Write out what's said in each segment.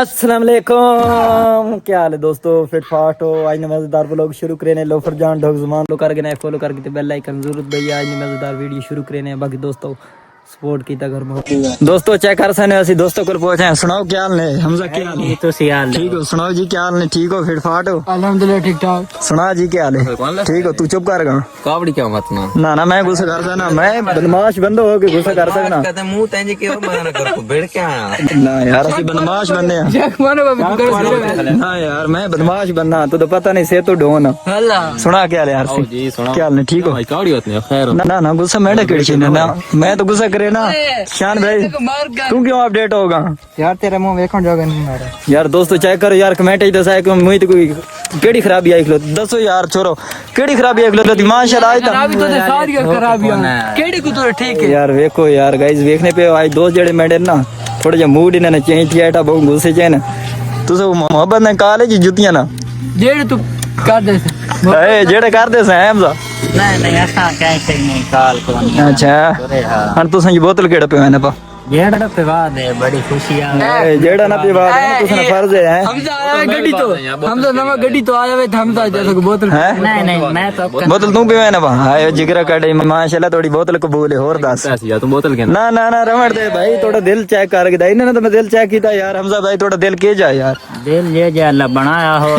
अस्सलाम वालेकुम, क्या हाल है दोस्तों? फिट फाट हो? आज मजेदार ब्लॉग शुरू करें। लोफर जान डॉग ज़मान लो करके ना फॉलो करके बेल आइकन जरूर भैया। आज मजेदार वीडियो शुरू करें। बाकी दोस्तों सपोर्ट कीता घर में दोस्तों चेक कर सने असि दोस्तों को पहुंचे। सुनाओ क्या हाल है हमजा? क्या हाल है? तो हाल ठीक हो? सुनाओ जी क्या हाल है? ठीक हो? फिट फाट हो? अल्हम्दुलिल्लाह ठीक ठाक। सुना जी क्या हाल है? ठीक हो? तू चुप कर गा कावड़ी क्या मत ना ना मैं गुस्सा कर ना, मैं बदमाश बंदो हो के गुस्सा कर सकना। कहते मुंह तेंजे के मना कर बेड़ क्या ना यार असि बदमाश बंदे हैं ना यार, मैं बदमाश बनना तो पता नहीं से तो ढोन सुना क्या हाल है यार? क्या हाल है? ठीक हो? कावड़ी होती है खैर ना ना गुस्सा मैं कड़ी ना, मैं तो गुस्सा करे ना। शान भाई तू क्यों अपडेट होगा यार? तेरा मुंह देखो जोगा नहीं मारा यार। दोस्तों चेक करो यार, कमेंट ही दसा कि मुझे तो कोई केड़ी खराबी आई खलो दसो यार। छोरो केड़ी खराबी आई खलो तो माशाल्लाह आज खराबी तो सारी खराबियां केड़ी को तो ठीक है यार। देखो यार गाइस देखने पे आज दोस्त जड़े मेरे ना थोड़ा जा मूड इन्हें चेंज किया था, बहुत गुस्से चे ना। तू सब मोहब्बत ने कॉलेज जुतियां ना जेड़ तू कर दे ए जेड़े कर दे से हमजा नहीं ऐसा कैसे नहीं काल को अच्छा हन तू सही बोतल केड़ा पे ना पा जेड़ा पे बात है बड़ी खुशियां ए जेड़ा ना पे बात है तुसने फर्ज है हमजा आया गड्डी तो हमजा नवा गड्डी तो आया वे हमजा जैसे को बोतल नहीं मैं तो बोतल तू पीवे ना पा आयो जिगरा काटे माशाल्लाह थोड़ी बोतल कबूल है। और दस तुम बोतल के ना ना ना रमड़ दे भाई, थोड़ा दिल चेक कर के दे ना तो मैं दिल चेक कीता यार। हमजा भाई थोड़ा दिल के जा यार, दिल ये जो अल्लाह बनाया हो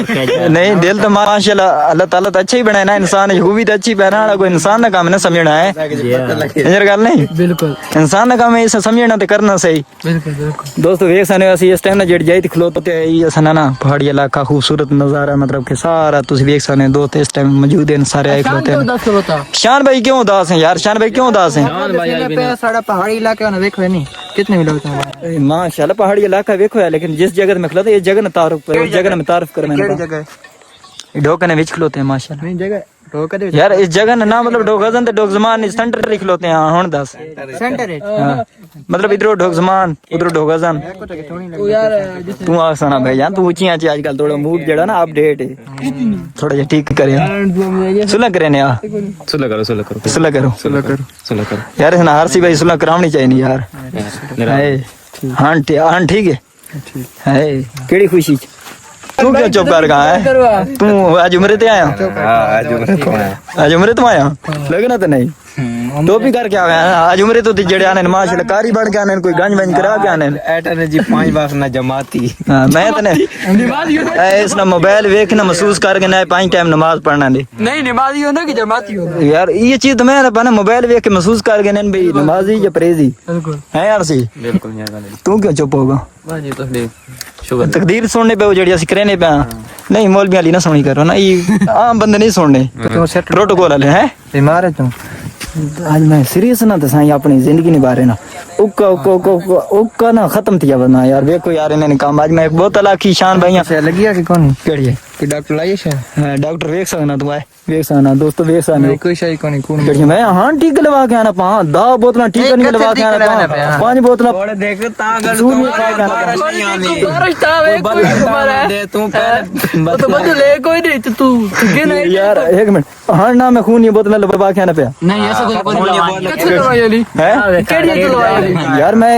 नहीं दिल तो माशाल्लाह अल्लाह ताला तो अच्छा ही बनाया ना। इंसान खूबी तो अच्छी पहना वाला कोई इंसान ना काम ना समझना है इधर गल नहीं। बिल्कुल इंसान ना काम है इसे समझना तो करना सही। बिल्कुल बिल्कुल दोस्तों वेख सने असि इस टाइम ना जड़ जाई खलोते ये सना ना पहाड़ी इलाका खूबसूरत नजारा मतलब के सारा तुम वेख सने दोस्त इस टाइम मौजूद हैं सारे आए खलोते हैं। दस बता शान भाई क्यों उदास हैं यार? शान भाई क्यों उदास हैं? सारा पहाड़ी इलाका ना देखो नहीं कितने भी लोग हैं माशाल्लाह पहाड़ी इलाका देखो है, लेकिन जिस जगह में खलोते ये जगह ना तारुफ जगह में तारुफ कर मैंने जगह ढोका ने विच खलोते हैं माशाल्लाह। नहीं जगह ढोका दे यार इस जगह ना मतलब ढोकजन ते ढोकजमान सेंटर लिख लोते हैं हुन दस सेंटर है हाँ। मतलब इधर ढोकजमान उधर ढोकजन तू यार तू आसना भाई जान तू ऊंची आंची आजकल थोड़ा मूड जड़ा ना अपडेट है थोड़ा जा ठीक करे सुलह करे ने यार सुलह करो यार ना हरसी भाई सुलह करावनी चाहिए यार। हां ठीक है केड़ी खुशी तू क्यों चुप कर गया है? तू आज उम्र ते आया? आज उम्र तो आया लगना तो नहीं तो भी करके आ गया आज उम्र तो जड़े आने माशाल्लाह कारी बन के आने कोई गंज बंज करा के आने एटने जी 5 बार ना जमाती मैं तो नहीं इस ना मोबाइल देखना महसूस करके ना 5 टाइम नमाज पढ़ना नहीं नमाजी हो ना कि जमाती हो यार ये चीज तो मैं ना मोबाइल देख के महसूस करके नहीं भाई नमाजी या परहेजी बिल्कुल है यार सी बिल्कुल तू क्यों चुप होगा? जी तो शुगर तकदीर सुनने पे जड़ी असि करने पे नहीं मौलवी वाली ना सुनी करो ना, ये आम बंदे नहीं सुनने प्रोटोकॉल वाले हैं। बीमार है तू आज मैं सीरियस ना दसा अपनी जिंदगी निभा रहे ना उक्का उक्का उक्का उक्का उक्का ना खत्म थी बना यार। देखो यार इन्हें काम आज मैं एक बोतल आखी शान भाई से लगी है कि कौन केड़ी है कि डॉक्टर लाइए है डॉक्टर वेख सकना तू आए वेख सकना दोस्तों वेख सकना कोई सही कौन कौन केड़ी मैं हां ठीक लगा के आना पा 10 बोतल ठीक नहीं लगा के आना पा 5 बोतल थोड़े देख तांगल दूध नहीं खा के आना बारिश था वे कोई तुम्हारा दे तू पहले तो बदल ले कोई नहीं तो तू के नहीं यार एक मिनट हां ना मैं खून ये बोतल लगा के आना पे नहीं ऐसा कुछ नहीं वाली है केड़ी तो यार मैं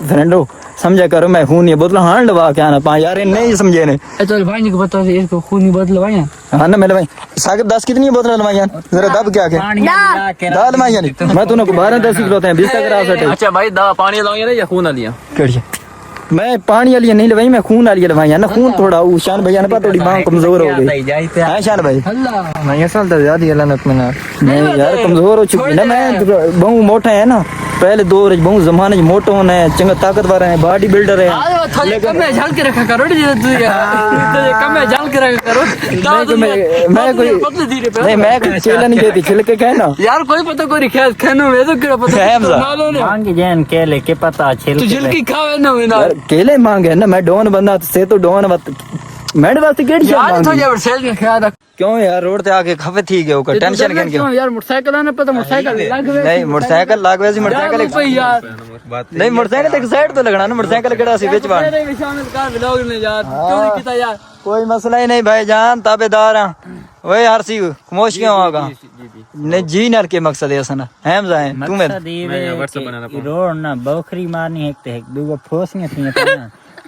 फ्रेंडो समझा करो मैं खून ये बोतल हां लगा के आना पा यार नहीं समझे ने चल भाई को बता इसको खूनी बदल भाई हाँ ना मेरे भाई सागर 10 कितनी बोतल लवाई जरा दब क्या के दाल में यानी मैं तूने 12-10 किलो हैं 20 करा सटे। अच्छा भाई दा पानी लाऊंगा या खून लिया कड़िए मैं पानी वाली नहीं लवाई मैं खून वाली लवाई है ना। खून थोड़ा वो शान भैया ने पता थोड़ी मांग कमजोर हो गई है शान भाई अल्लाह मैं ये साल तो ज्यादा ही लानत में ना नहीं यार कमजोर हो चुकी ना मैं बहु मोटा है ना पहले दौर बहु जमाने में मोटो होने चंगा ताकतवर है बॉडी बिल्डर है लेकिन मैं झाल के रखा करो तू यार कम में झाल के रखा करो मैं कोई नहीं मैं कोई चेला नहीं देती छिलके कहना यार कोई पता कोई ख्याल खानो में तो क्या पता मांग जैन केले के पता छिल तू झिलकी खावे ना ना केले मांगे ना मैं डोन बंदा से तो डोन मेरे वास्ते केड़ी यार तो यार सेल के ख्याल रख क्यों यार रोड ते आके खफे थी गए ओकर टेंशन केन क्यों यार मोटरसाइकिल आने पता मोटरसाइकिल लागवे नहीं मोटरसाइकिल लागवे सी मोटरसाइकिल यार नहीं मोटरसाइकिल एक साइड तो लगना ना मोटरसाइकिल केड़ा सी बीच बार मेरे शामिल कार व्लॉग ने यार क्यों नहीं कीता यार कोई मसला ही नहीं भाई जान ताबेदार हां ओए हर सी खामोश क्यों होगा ने जी नर के मकसद है सना हम जाए तू मेरे रोड ना बखरी मारनी है एक दूगो फोसने थी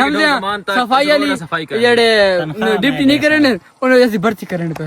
ਹਮਜ਼ੇ ਸਫਾਈ ਵਾਲੀ ਜਿਹੜੇ ਡਿਪਟੀ ਨਹੀਂ ਕਰਨੇ ਉਹਨਾਂ ਅਸੀਂ ਭਰਤੀ ਕਰਨੇ ਪਏ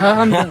ਹਾਂ